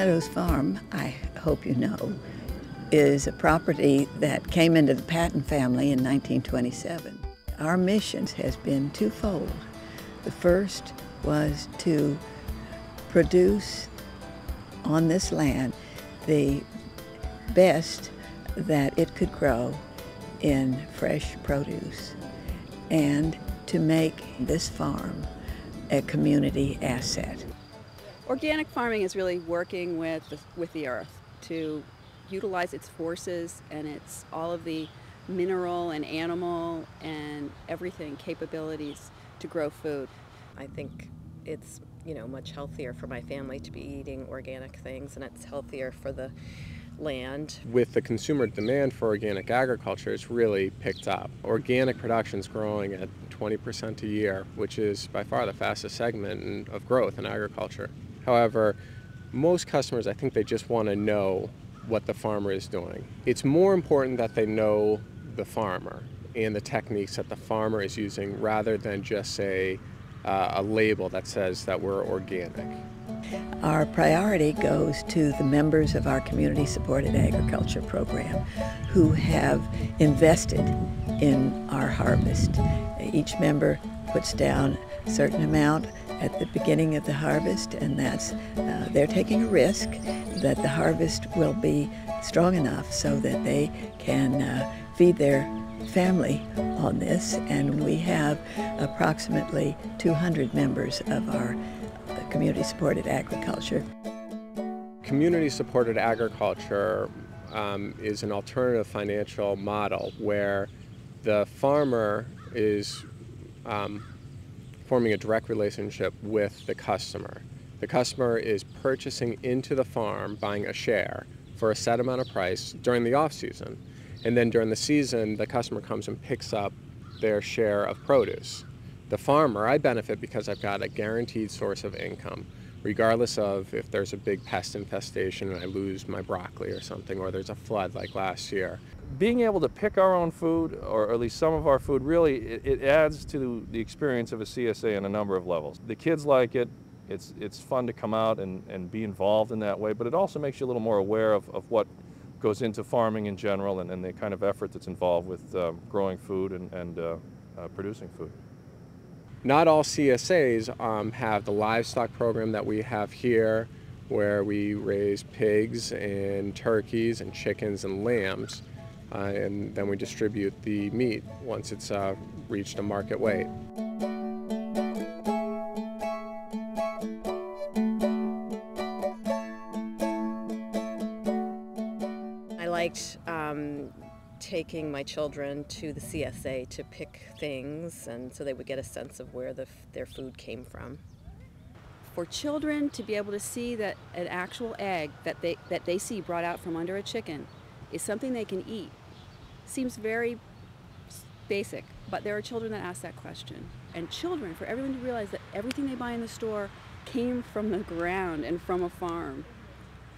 Meadows Farm, I hope you know, is a property that came into the patent family in 1927. Our mission has been twofold. The first was to produce on this land the best that it could grow in fresh produce, and to make this farm a community asset. Organic farming is really working with the earth to utilize its forces and its all of the mineral and animal and everything capabilities to grow food. I think it's much healthier for my family to be eating organic things, and it's healthier for the land. With the consumer demand for organic agriculture, it's really picked up. Organic production is growing at 20% a year, which is by far the fastest segment of growth in agriculture. However, most customers, I think they just want to know what the farmer is doing. It's more important that they know the farmer and the techniques that the farmer is using rather than just say a label that says that we're organic. Our priority goes to the members of our community-supported agriculture program who have invested in our harvest. Each member puts down a certain amount at the beginning of the harvest, and that's they're taking a risk that the harvest will be strong enough so that they can feed their family on this, and we have approximately 200 members of our community-supported agriculture. Community-supported agriculture is an alternative financial model where the farmer is forming a direct relationship with the customer. The customer is purchasing into the farm, buying a share for a set amount of price during the off-season. And then during the season, the customer comes and picks up their share of produce. The farmer, I benefit because I've got a guaranteed source of income, regardless of if there's a big pest infestation and I lose my broccoli or something, or there's a flood like last year. Being able to pick our own food, or at least some of our food, really it adds to the experience of a CSA on a number of levels. The kids like it. It's fun to come out and be involved in that way, but it also makes you a little more aware of what goes into farming in general and the kind of effort that's involved with growing food and producing food. Not all CSAs have the livestock program that we have here, where we raise pigs and turkeys and chickens and lambs, and then we distribute the meat once it's reached a market weight. I liked taking my children to the CSA to pick things, and so they would get a sense of where their food came from. For children to be able to see that an actual egg that they see brought out from under a chicken is something they can eat seems very basic, but there are children that ask that question. And children, for everyone to realize that everything they buy in the store came from the ground and from a farm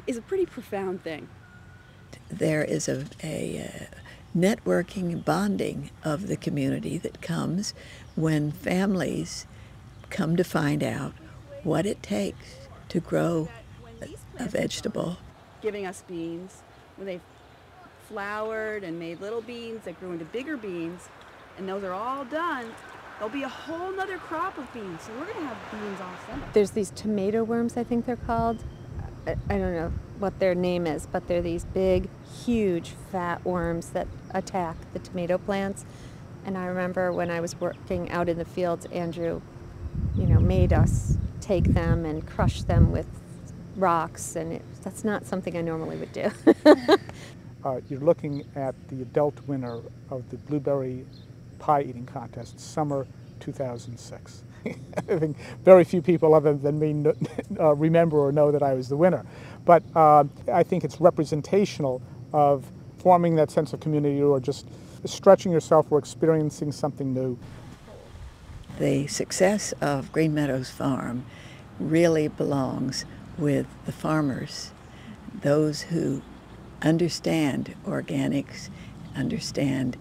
is a pretty profound thing. There is a networking bonding of the community that comes when families come to find out what it takes to grow a vegetable. Giving us beans, when they've flowered and made little beans that grew into bigger beans, and those are all done, there'll be a whole nother crop of beans. So we're going to have beans all summer. There's these tomato worms, I think they're called. I don't know what their name is, but they're these big, huge, fat worms that attack the tomato plants. And I remember when I was working out in the fields, Andrew, made us take them and crush them with rocks, and that's not something I normally would do. You're looking at the adult winner of the blueberry pie eating contest, summer 2006. I think very few people other than me remember or know that I was the winner. But I think it's representational of forming that sense of community or just stretching yourself or experiencing something new. The success of Green Meadows Farm really belongs with the farmers, those who understand organics, understand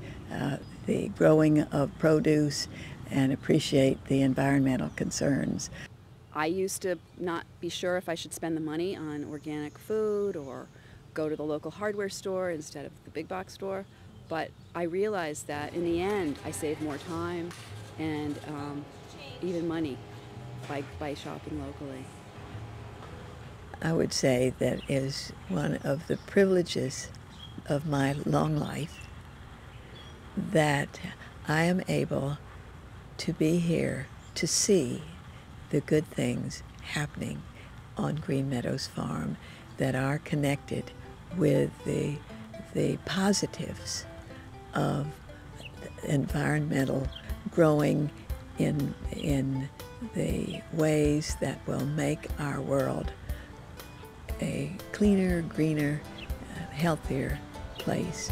the growing of produce, and appreciate the environmental concerns. I used to not be sure if I should spend the money on organic food or go to the local hardware store instead of the big box store, but I realized that in the end I saved more time and even money by shopping locally. I would say that is one of the privileges of my long life, that I am able to be here to see the good things happening on Green Meadows Farm that are connected with the positives of environmental growing in the ways that will make our world a cleaner, greener, healthier place.